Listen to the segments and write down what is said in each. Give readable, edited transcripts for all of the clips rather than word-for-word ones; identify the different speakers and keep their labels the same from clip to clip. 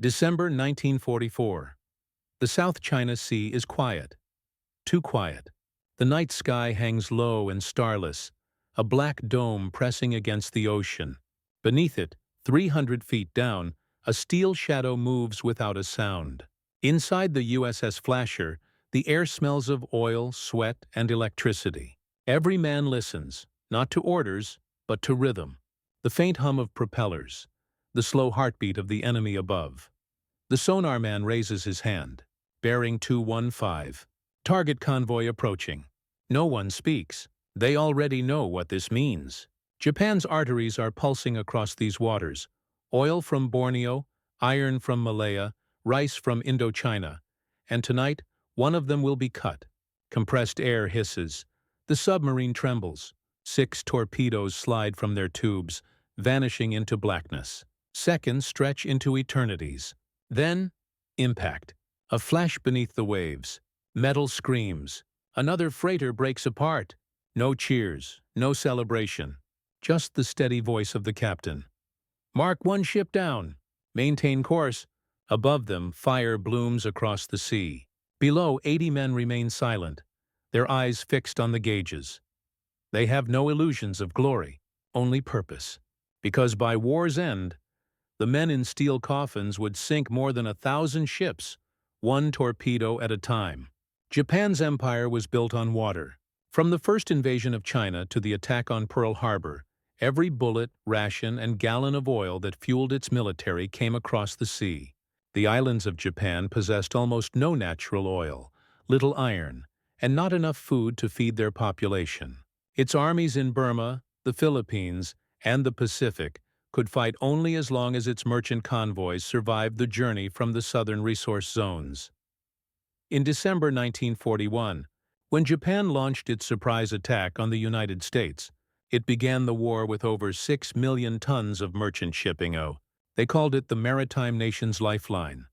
Speaker 1: December 1944. The South China Sea is quiet. Too quiet. The night sky hangs low and starless, a black dome pressing against the ocean. Beneath it, 300 feet down, a steel shadow moves without a sound. Inside the USS Flasher, the air smells of oil, sweat, and electricity. Every man listens, not to orders, but to rhythm. The faint hum of propellers, the slow heartbeat of the enemy above. The sonar man raises his hand. Bearing 215. Target convoy approaching. No one speaks. They already know what this means. Japan's arteries are pulsing across these waters. Oil from Borneo, iron from Malaya, rice from Indochina. And tonight, one of them will be cut. Compressed air hisses. The submarine trembles. 6 torpedoes slide from their tubes, vanishing into blackness. Seconds stretch into eternities. Then, impact. A flash beneath the waves. Metal screams. Another freighter breaks apart. No cheers, no celebration. Just the steady voice of the captain. Mark 1 ship down. Maintain course. Above them, fire blooms across the sea. Below, 80 men remain silent, their eyes fixed on the gauges. They have no illusions of glory, only purpose. Because by war's end, the men in steel coffins would sink more than 1,000 ships, one torpedo at a time. Japan's empire was built on water. From the first invasion of China to the attack on Pearl Harbor, every bullet, ration, and gallon of oil that fueled its military came across the sea. The islands of Japan possessed almost no natural oil, little iron, and not enough food to feed their population. Its armies in Burma, the Philippines, and the Pacific could fight only as long as its merchant convoys survived the journey from the southern resource zones. In December 1941, when Japan launched its surprise attack on the United States, it began the war with over 6 million tons of merchant shipping. They called it the maritime nation's lifeline.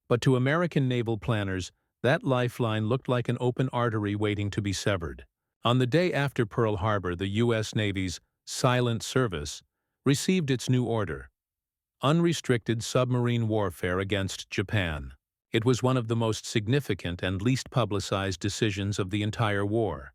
Speaker 1: But to American naval planners, that lifeline looked like an open artery waiting to be severed. On the day after Pearl Harbor, the U.S. Navy's silent service received its new order: unrestricted submarine warfare against Japan. It was one of the most significant and least publicized decisions of the entire war.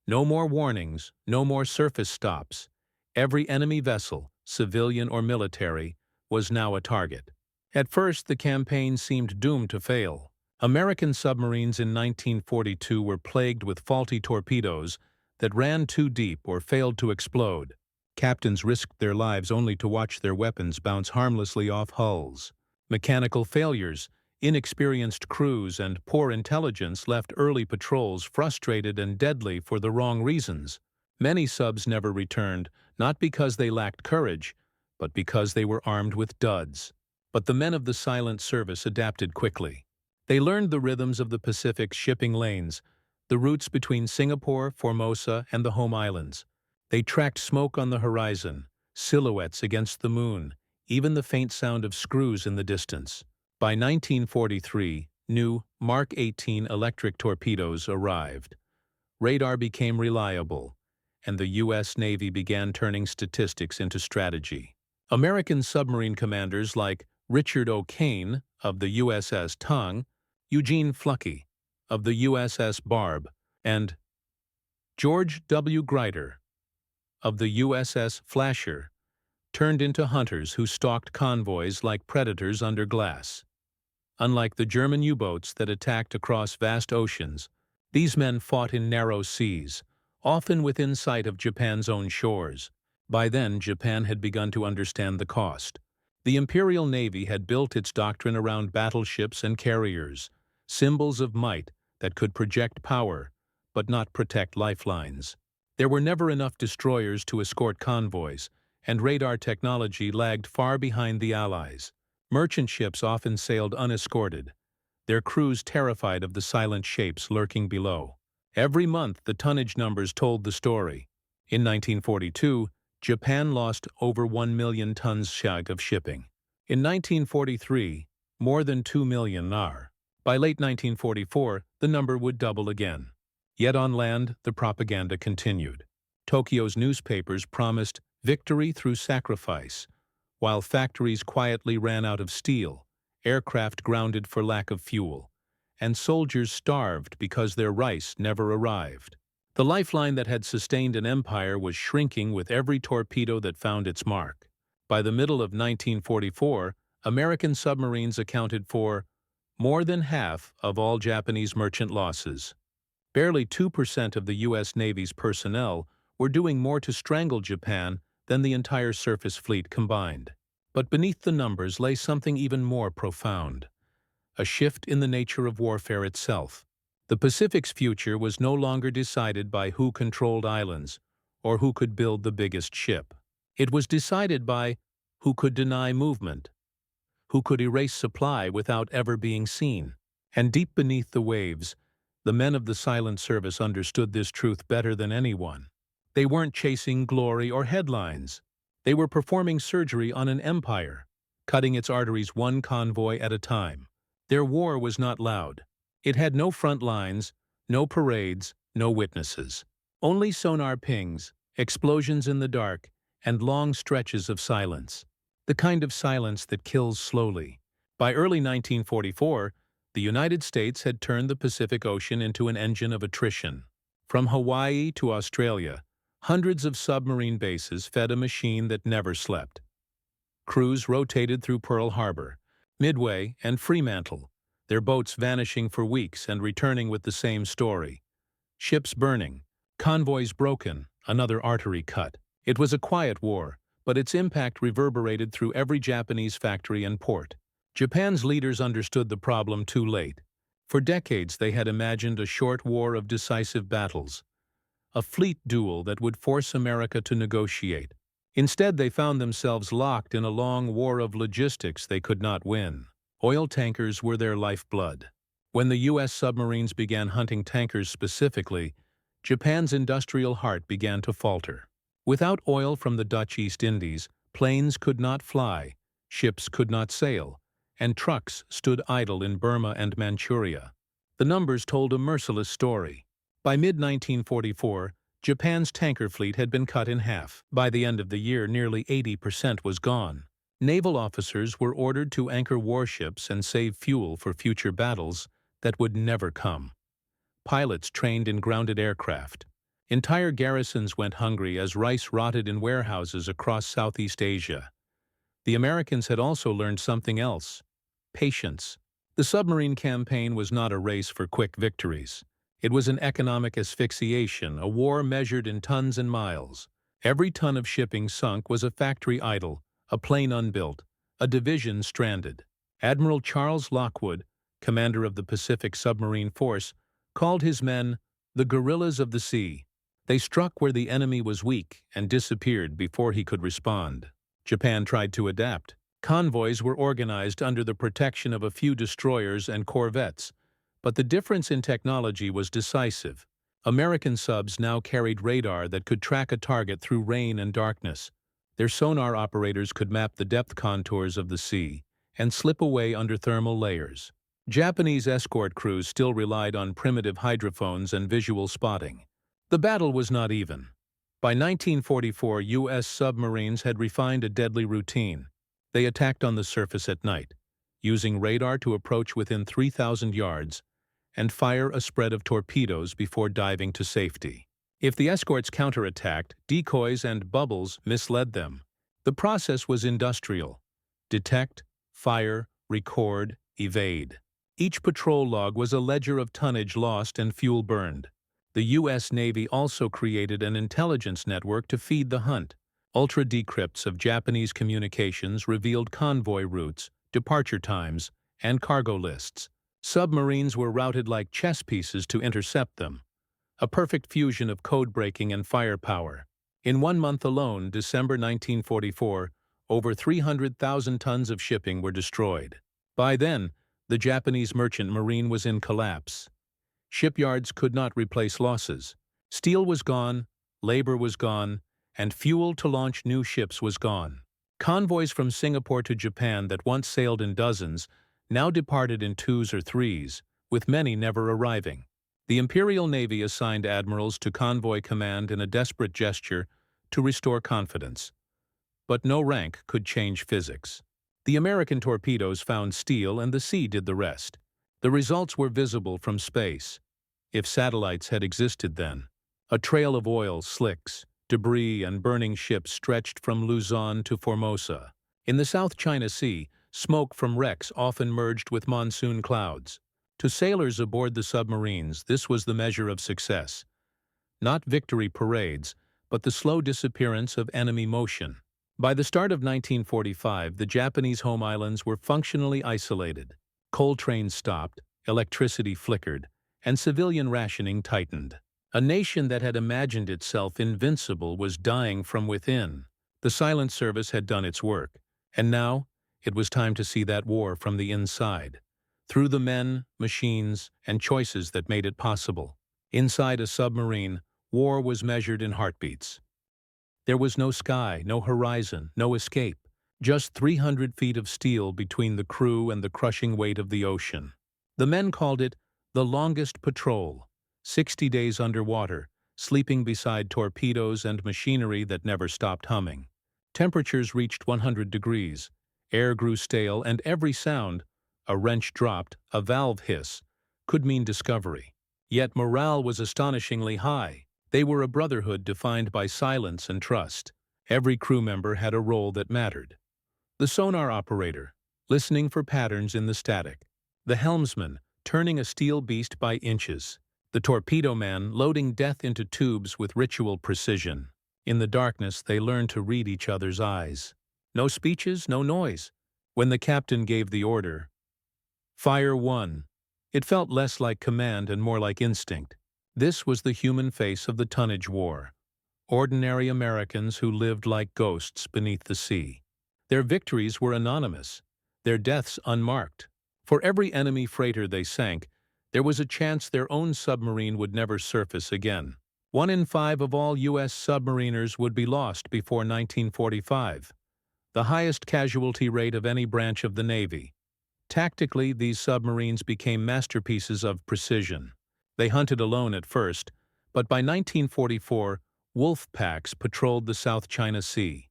Speaker 1: No more warnings, no more surface stops. Every enemy vessel, civilian or military, was now a target. At first, the campaign seemed doomed to fail. American submarines in 1942 were plagued with faulty torpedoes that ran too deep or failed to explode. Captains risked their lives only to watch their weapons bounce harmlessly off hulls. Mechanical failures, inexperienced crews, and poor intelligence left early patrols frustrated and deadly for the wrong reasons. Many subs never returned, not because they lacked courage, but because they were armed with duds. But the men of the silent service adapted quickly. They learned the rhythms of the Pacific's shipping lanes, the routes between Singapore, Formosa, and the home islands. They tracked smoke on the horizon, silhouettes against the moon, even the faint sound of screws in the distance. By 1943, new Mark 18 electric torpedoes arrived. Radar became reliable, and the U.S. Navy began turning statistics into strategy. American submarine commanders like Richard O'Kane of the USS Tang, Eugene Fluckey of the USS Barb, and George W. Grider of the USS Flasher turned into hunters who stalked convoys like predators under glass. Unlike the German U-boats that attacked across vast oceans, these men fought in narrow seas, often within sight of Japan's own shores. By then, Japan had begun to understand the cost. The Imperial Navy had built its doctrine around battleships and carriers, symbols of might that could project power, but not protect lifelines. There were never enough destroyers to escort convoys, and radar technology lagged far behind the Allies. Merchant ships often sailed unescorted, their crews terrified of the silent shapes lurking below. Every month, the tonnage numbers told the story. In 1942, Japan lost over 1 million tons of shipping. In 1943, more than 2 million are. By late 1944, the number would double again. Yet on land, the propaganda continued. Tokyo's newspapers promised victory through sacrifice, while factories quietly ran out of steel, aircraft grounded for lack of fuel, and soldiers starved because their rice never arrived. The lifeline that had sustained an empire was shrinking with every torpedo that found its mark. By the middle of 1944, American submarines accounted for more than half of all Japanese merchant losses. Barely 2% of the U.S. Navy's personnel were doing more to strangle Japan than the entire surface fleet combined. But beneath the numbers lay something even more profound: a shift in the nature of warfare itself. The Pacific's future was no longer decided by who controlled islands or who could build the biggest ship. It was decided by who could deny movement, who could erase supply without ever being seen. And deep beneath the waves, the men of the silent service understood this truth better than anyone. They weren't chasing glory or headlines. They were performing surgery on an empire, cutting its arteries one convoy at a time. Their war was not loud. It had no front lines, no parades, no witnesses. Only sonar pings, explosions in the dark, and long stretches of silence. The kind of silence that kills slowly. By early 1944, the United States had turned the Pacific Ocean into an engine of attrition. From Hawaii to Australia, hundreds of submarine bases fed a machine that never slept. Crews rotated through Pearl Harbor, Midway, and Fremantle, their boats vanishing for weeks and returning with the same story. Ships burning, convoys broken, another artery cut. It was a quiet war, but its impact reverberated through every Japanese factory and port. Japan's leaders understood the problem too late. For decades they had imagined a short war of decisive battles, a fleet duel that would force America to negotiate. Instead, they found themselves locked in a long war of logistics they could not win. Oil tankers were their lifeblood. When the U.S. submarines began hunting tankers specifically, Japan's industrial heart began to falter. Without oil from the Dutch East Indies, planes could not fly, ships could not sail, and trucks stood idle in Burma and Manchuria. The numbers told a merciless story. By mid-1944, Japan's tanker fleet had been cut in half. By the end of the year, nearly 80% was gone. Naval officers were ordered to anchor warships and save fuel for future battles that would never come. Pilots trained in grounded aircraft. Entire garrisons went hungry as rice rotted in warehouses across Southeast Asia. The Americans had also learned something else: patience. The submarine campaign was not a race for quick victories. It was an economic asphyxiation, a war measured in tons and miles. Every ton of shipping sunk was a factory idle, a plane unbuilt, a division stranded. Admiral Charles Lockwood, commander of the Pacific Submarine Force, called his men the guerrillas of the sea. They struck where the enemy was weak and disappeared before he could respond. Japan tried to adapt. Convoys were organized under the protection of a few destroyers and corvettes, but the difference in technology was decisive. American subs now carried radar that could track a target through rain and darkness. Their sonar operators could map the depth contours of the sea and slip away under thermal layers. Japanese escort crews still relied on primitive hydrophones and visual spotting. The battle was not even. By 1944, U.S. submarines had refined a deadly routine. They attacked on the surface at night, using radar to approach within 3,000 yards and fire a spread of torpedoes before diving to safety. If the escorts counterattacked, decoys and bubbles misled them. The process was industrial: detect, fire, record, evade. Each patrol log was a ledger of tonnage lost and fuel burned. The U.S. Navy also created an intelligence network to feed the hunt. Ultra-decrypts of Japanese communications revealed convoy routes, departure times, and cargo lists. Submarines were routed like chess pieces to intercept them. A perfect fusion of code-breaking and firepower. In 1 month alone, December 1944, over 300,000 tons of shipping were destroyed. By then, the Japanese merchant marine was in collapse. Shipyards could not replace losses. Steel was gone, labor was gone, and fuel to launch new ships was gone. Convoys from Singapore to Japan that once sailed in dozens now departed in 2s or 3s, with many never arriving. The Imperial Navy assigned admirals to convoy command in a desperate gesture to restore confidence. But no rank could change physics. The American torpedoes found steel and the sea did the rest. The results were visible from space, if satellites had existed then. A trail of oil slicks, debris and burning ships stretched from Luzon to Formosa. In the South China Sea, smoke from wrecks often merged with monsoon clouds. To sailors aboard the submarines, this was the measure of success. Not victory parades, but the slow disappearance of enemy motion. By the start of 1945, the Japanese home islands were functionally isolated. Coal trains stopped, electricity flickered, and civilian rationing tightened. A nation that had imagined itself invincible was dying from within. The silent service had done its work, and now it was time to see that war from the inside, through the men, machines, and choices that made it possible. Inside a submarine, war was measured in heartbeats. There was no sky, no horizon, no escape, just 300 feet of steel between the crew and the crushing weight of the ocean. The men called it the longest patrol, 60 days underwater, sleeping beside torpedoes and machinery that never stopped humming. Temperatures reached 100 degrees, air grew stale, and every sound, a wrench dropped, a valve hiss, could mean discovery. Yet morale was astonishingly high. They were a brotherhood defined by silence and trust. Every crew member had a role that mattered. The sonar operator, listening for patterns in the static. The helmsman, turning a steel beast by inches. The torpedo man, loading death into tubes with ritual precision. In the darkness, they learned to read each other's eyes. No speeches, no noise. When the captain gave the order, "Fire 1," it felt less like command and more like instinct. This was the human face of the tonnage war. Ordinary Americans who lived like ghosts beneath the sea. Their victories were anonymous, their deaths unmarked. For every enemy freighter they sank, there was a chance their own submarine would never surface again. 1 in 5 of all U.S. submariners would be lost before 1945, the highest casualty rate of any branch of the Navy. Tactically, these submarines became masterpieces of precision. They hunted alone at first, but by 1944, wolf packs patrolled the South China Sea.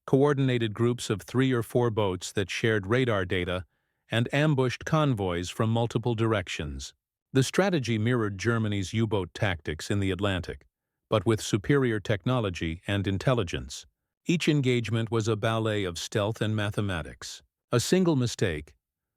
Speaker 1: Coordinated groups of 3 or 4 boats that shared radar data and ambushed convoys from multiple directions. The strategy mirrored Germany's U-boat tactics in the Atlantic, but with superior technology and intelligence. Each engagement was a ballet of stealth and mathematics. A single mistake,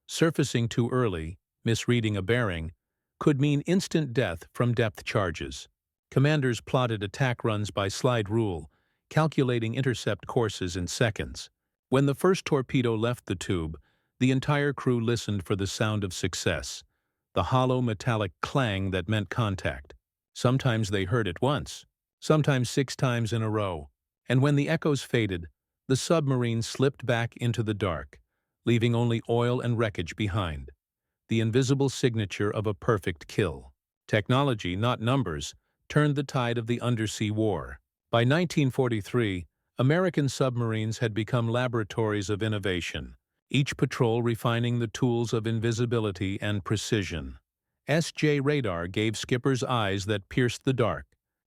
Speaker 1: surfacing too early, misreading a bearing, could mean instant death from depth charges. Commanders plotted attack runs by slide rule, calculating intercept courses in seconds. When the first torpedo left the tube, the entire crew listened for the sound of success, the hollow metallic clang that meant contact. Sometimes they heard it once, sometimes 6 times in a row, and when the echoes faded, the submarine slipped back into the dark, leaving only oil and wreckage behind. The invisible signature of a perfect kill. Technology, not numbers, turned the tide of the undersea war. By 1943, American submarines had become laboratories of innovation, each patrol refining the tools of invisibility and precision. SJ radar gave skippers eyes that pierced the dark,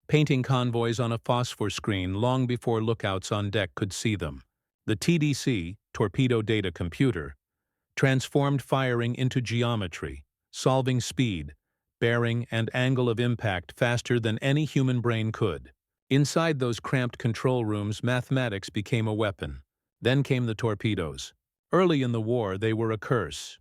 Speaker 1: painting convoys on a phosphor screen long before lookouts on deck could see them. The TDC, Torpedo Data Computer, transformed firing into geometry, solving speed, bearing, and angle of impact faster than any human brain could. Inside those cramped control rooms, mathematics became a weapon. Then came the torpedoes. Early in the war, they were a curse.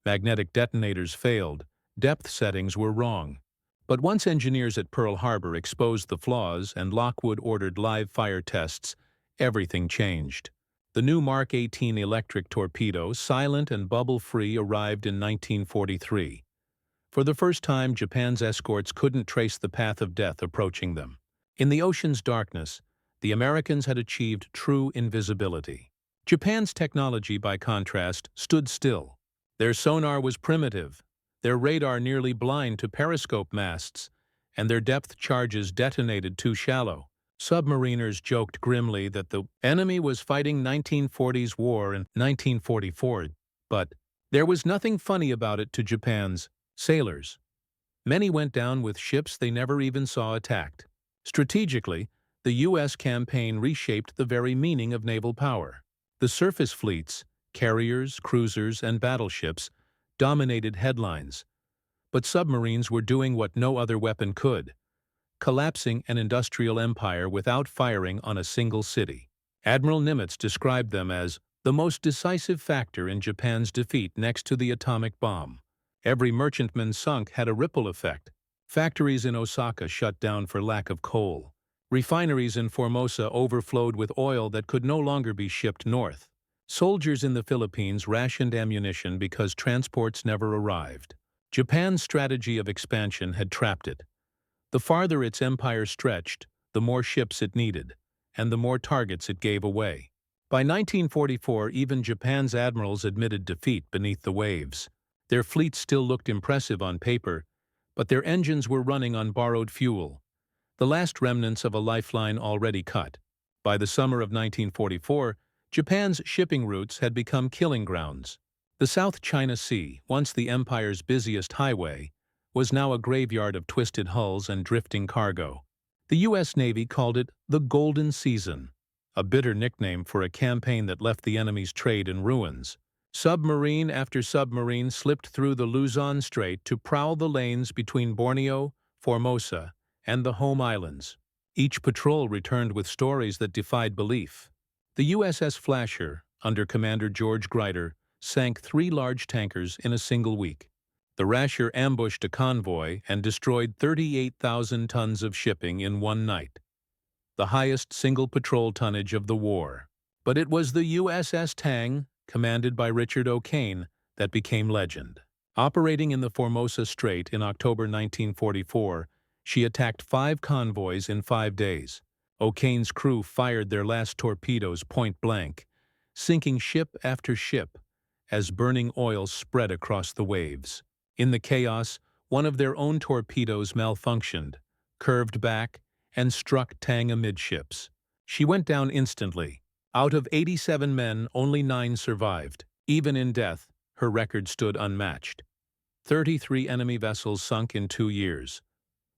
Speaker 1: Magnetic detonators failed, depth settings were wrong. But once engineers at Pearl Harbor exposed the flaws and Lockwood ordered live fire tests, everything changed. The new Mark 18 electric torpedo, silent and bubble-free, arrived in 1943. For the first time, Japan's escorts couldn't trace the path of death approaching them. In the ocean's darkness, the Americans had achieved true invisibility. Japan's technology, by contrast, stood still. Their sonar was primitive, their radar nearly blind to periscope masts, and their depth charges detonated too shallow. Submariners joked grimly that the enemy was fighting 1940s war in 1944, but there was nothing funny about it to Japan's sailors. Many went down with ships they never even saw attacked. Strategically, the U.S. campaign reshaped the very meaning of naval power. The surface fleets, Carriers, cruisers, and battleships dominated headlines, but submarines were doing what no other weapon could: collapsing an industrial empire without firing on a single city. Admiral Nimitz described them as the most decisive factor in Japan's defeat next to the atomic bomb. Every merchantman sunk had a ripple effect. Factories in Osaka shut down for lack of coal. Refineries in Formosa overflowed with oil that could no longer be shipped north. Soldiers in the Philippines rationed ammunition because transports never arrived. Japan's strategy of expansion had trapped it. The farther its empire stretched, the more ships it needed, and the more targets it gave away. By 1944, even Japan's admirals admitted defeat beneath the waves. Their fleets still looked impressive on paper, but their engines were running on borrowed fuel, the last remnants of a lifeline already cut. By the summer of 1944, Japan's shipping routes had become killing grounds. The South China Sea, once the empire's busiest highway, was now a graveyard of twisted hulls and drifting cargo. The U.S. Navy called it the Golden Season, a bitter nickname for a campaign that left the enemy's trade in ruins. Submarine after submarine slipped through the Luzon Strait to prowl the lanes between Borneo, Formosa, and the home islands. Each patrol returned with stories that defied belief. The USS Flasher, under Commander George Grider, sank 3 large tankers in a single week. The Rasher ambushed a convoy and destroyed 38,000 tons of shipping in one night, the highest single patrol tonnage of the war. But it was the USS Tang, commanded by Richard O'Kane, that became legend. Operating in the Formosa Strait in October 1944, she attacked 5 convoys in 5 days. O'Kane's crew fired their last torpedoes point blank, sinking ship after ship as burning oil spread across the waves. In the chaos, one of their own torpedoes malfunctioned, curved back, and struck Tang amidships. She went down instantly. Out of 87 men, only 9 survived. Even in death, her record stood unmatched. 33 enemy vessels sunk in 2 years.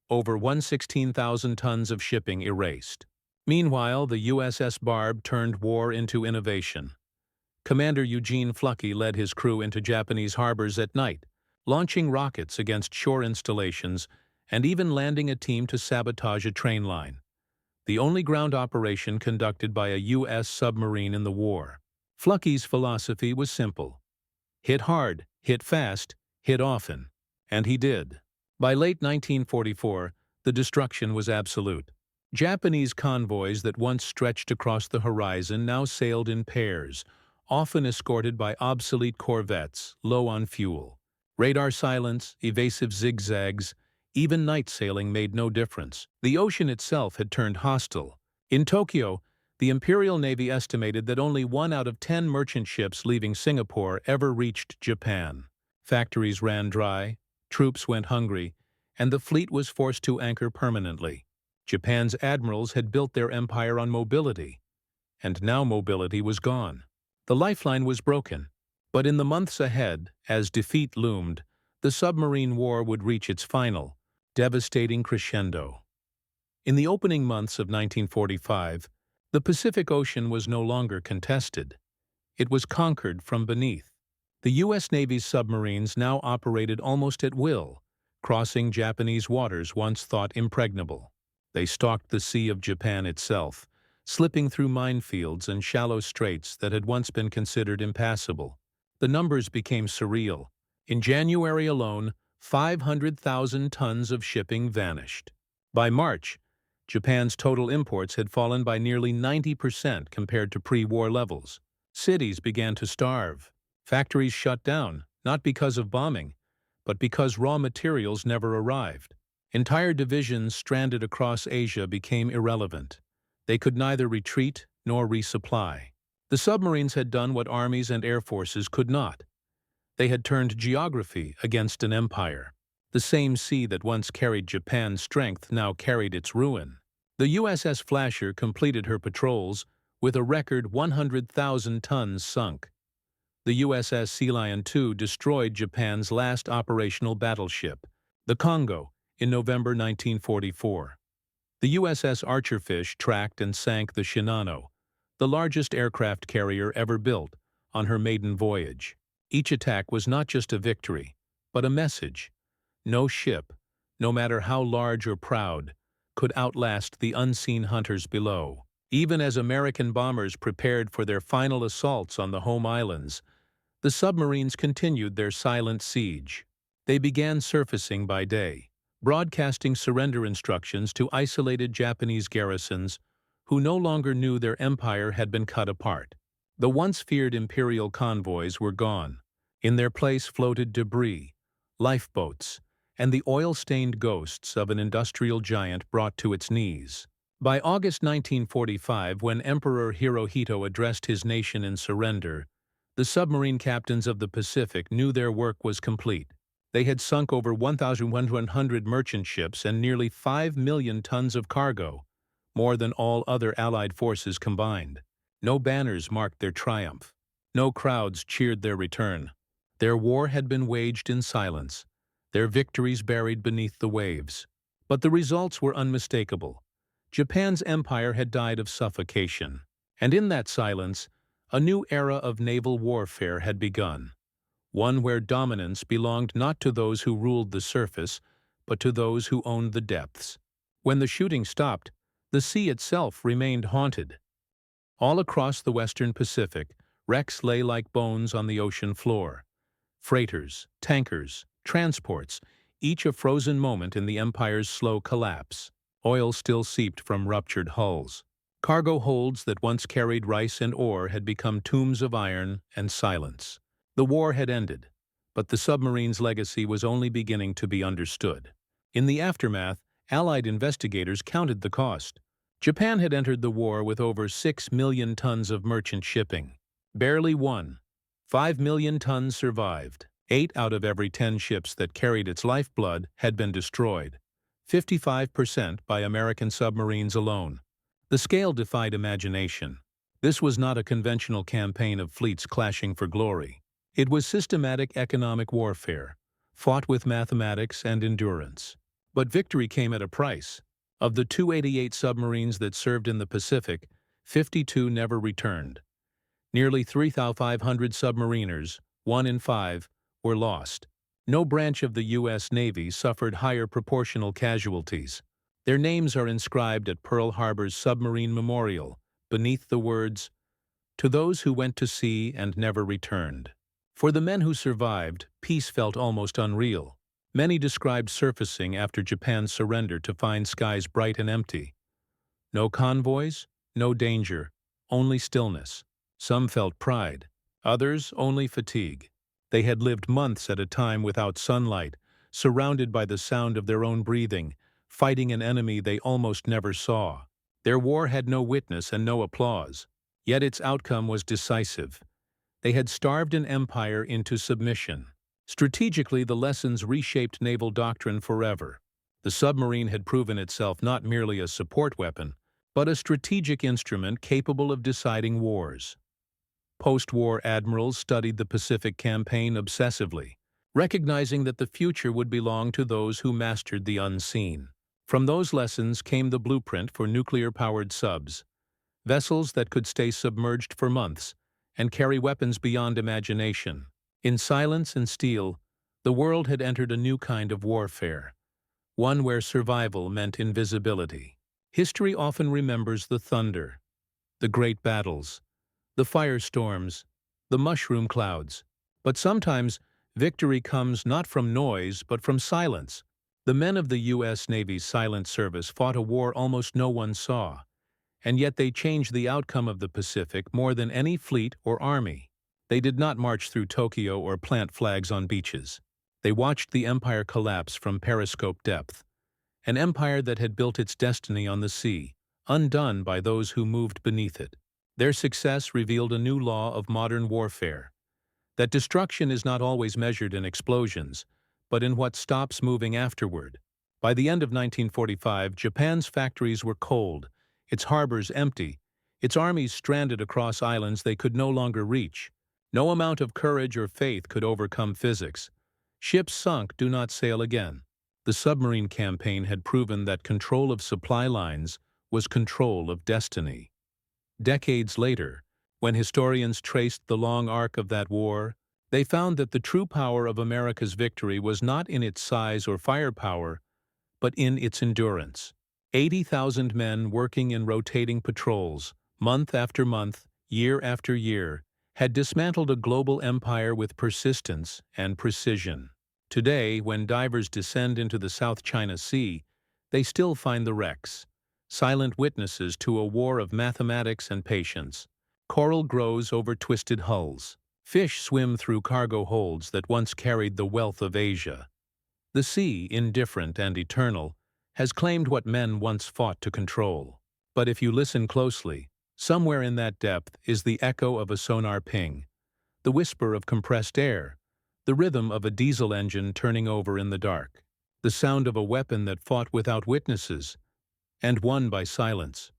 Speaker 1: Over 116,000 tons of shipping erased. Meanwhile, the USS Barb turned war into innovation. Commander Eugene Fluckey led his crew into Japanese harbors at night, launching rockets against shore installations and even landing a team to sabotage a train line, the only ground operation conducted by a U.S. submarine in the war. Fluckey's philosophy was simple: hit hard, hit fast, hit often. And he did. By late 1944, the destruction was absolute. Japanese convoys that once stretched across the horizon now sailed in pairs, often escorted by obsolete corvettes, low on fuel. Radar silence, evasive zigzags, even night sailing made no difference. The ocean itself had turned hostile. In Tokyo, the Imperial Navy estimated that only 1 out of 10 merchant ships leaving Singapore ever reached Japan. Factories ran dry, troops went hungry, and the fleet was forced to anchor permanently. Japan's admirals had built their empire on mobility, and now mobility was gone. The lifeline was broken. But in the months ahead, as defeat loomed, the submarine war would reach its final, devastating crescendo. In the opening months of 1945, the Pacific Ocean was no longer contested. It was conquered from beneath. The U.S. Navy's submarines now operated almost at will, crossing Japanese waters once thought impregnable. They stalked the Sea of Japan itself, slipping through minefields and shallow straits that had once been considered impassable. The numbers became surreal. In January alone, 500,000 tons of shipping vanished. By March, Japan's total imports had fallen by nearly 90% compared to pre-war levels. Cities began to starve. Factories shut down, not because of bombing, but because raw materials never arrived. Entire divisions stranded across Asia became irrelevant. They could neither retreat nor resupply. The submarines had done what armies and air forces could not. They had turned geography against an empire. The same sea that once carried Japan's strength now carried its ruin. The USS Flasher completed her patrols with a record 100,000 tons sunk. The USS Sea Lion II destroyed Japan's last operational battleship, the Congo, in November 1944. The USS Archerfish tracked and sank the Shinano, the largest aircraft carrier ever built, on her maiden voyage. Each attack was not just a victory, but a message. No ship, no matter how large or proud, could outlast the unseen hunters below. Even as American bombers prepared for their final assaults on the home islands, the submarines continued their silent siege. They began surfacing by day, broadcasting surrender instructions to isolated Japanese garrisons who no longer knew their empire had been cut apart. The once feared imperial convoys were gone. In their place floated debris, lifeboats, and the oil-stained ghosts of an industrial giant brought to its knees. By August 1945, when Emperor Hirohito addressed his nation in surrender, the submarine captains of the Pacific knew their work was complete. They had sunk over 1,100 merchant ships and nearly 5 million tons of cargo, more than all other Allied forces combined. No banners marked their triumph. No crowds cheered their return. Their war had been waged in silence, their victories buried beneath the waves. But the results were unmistakable. Japan's empire had died of suffocation, and in that silence, a new era of naval warfare had begun, one where dominance belonged not to those who ruled the surface, but to those who owned the depths. When the shooting stopped, the sea itself remained haunted. All across the western Pacific, wrecks lay like bones on the ocean floor. Freighters, tankers, transports, each a frozen moment in the empire's slow collapse. Oil still seeped from ruptured hulls. Cargo holds that once carried rice and ore had become tombs of iron and silence. The war had ended, but the submarine's legacy was only beginning to be understood. In the aftermath, Allied investigators counted the cost. Japan had entered the war with over 6 million tons of merchant shipping. Barely won. 5 million tons survived. 8 out of every 10 ships that carried its lifeblood had been destroyed, 55% by American submarines alone. The scale defied imagination. This was not a conventional campaign of fleets clashing for glory. It was systematic economic warfare, fought with mathematics and endurance. But victory came at a price. Of the 288 submarines that served in the Pacific, 52 never returned. Nearly 3,500 submariners, 1 in 5, were lost. No branch of the U.S. Navy suffered higher proportional casualties. Their names are inscribed at Pearl Harbor's Submarine Memorial, beneath the words, "To those who went to sea and never returned." For the men who survived, peace felt almost unreal. Many described surfacing after Japan's surrender to find skies bright and empty. No convoys, no danger, only stillness. Some felt pride, others only fatigue. They had lived months at a time without sunlight, surrounded by the sound of their own breathing, fighting an enemy they almost never saw. Their war had no witness and no applause, yet its outcome was decisive. They had starved an empire into submission. Strategically, the lessons reshaped naval doctrine forever. The submarine had proven itself not merely a support weapon, but a strategic instrument capable of deciding wars. Post-war admirals studied the Pacific campaign obsessively, recognizing that the future would belong to those who mastered the unseen. From those lessons came the blueprint for nuclear-powered subs, vessels that could stay submerged for months and carry weapons beyond imagination. In silence and steel, the world had entered a new kind of warfare, one where survival meant invisibility. History often remembers the thunder, the great battles, the firestorms, the mushroom clouds. But sometimes, victory comes not from noise, but from silence. The men of the U.S. Navy's silent service fought a war almost no one saw, and yet they changed the outcome of the Pacific more than any fleet or army. They did not march through Tokyo or plant flags on beaches. They watched the empire collapse from periscope depth, an empire that had built its destiny on the sea, undone by those who moved beneath it. Their success revealed a new law of modern warfare, that destruction is not always measured in explosions, but in what stops moving afterward. By the end of 1945, Japan's factories were cold, its harbors empty, its armies stranded across islands they could no longer reach. No amount of courage or faith could overcome physics. Ships sunk do not sail again. The submarine campaign had proven that control of supply lines was control of destiny. Decades later, When historians traced the long arc of that war, they found that the true power of America's victory was not in its size or firepower, but in its endurance. 80,000 men working in rotating patrols, month after month, year after year, had dismantled a global empire with persistence and precision. Today, when divers descend into the South China Sea, they still find the wrecks, silent witnesses to a war of mathematics and patience. Coral grows over twisted hulls. Fish swim through cargo holds that once carried the wealth of Asia. The sea, indifferent and eternal, has claimed what men once fought to control. But if you listen closely, somewhere in that depth is the echo of a sonar ping, the whisper of compressed air, the rhythm of a diesel engine turning over in the dark, the sound of a weapon that fought without witnesses and won by silence.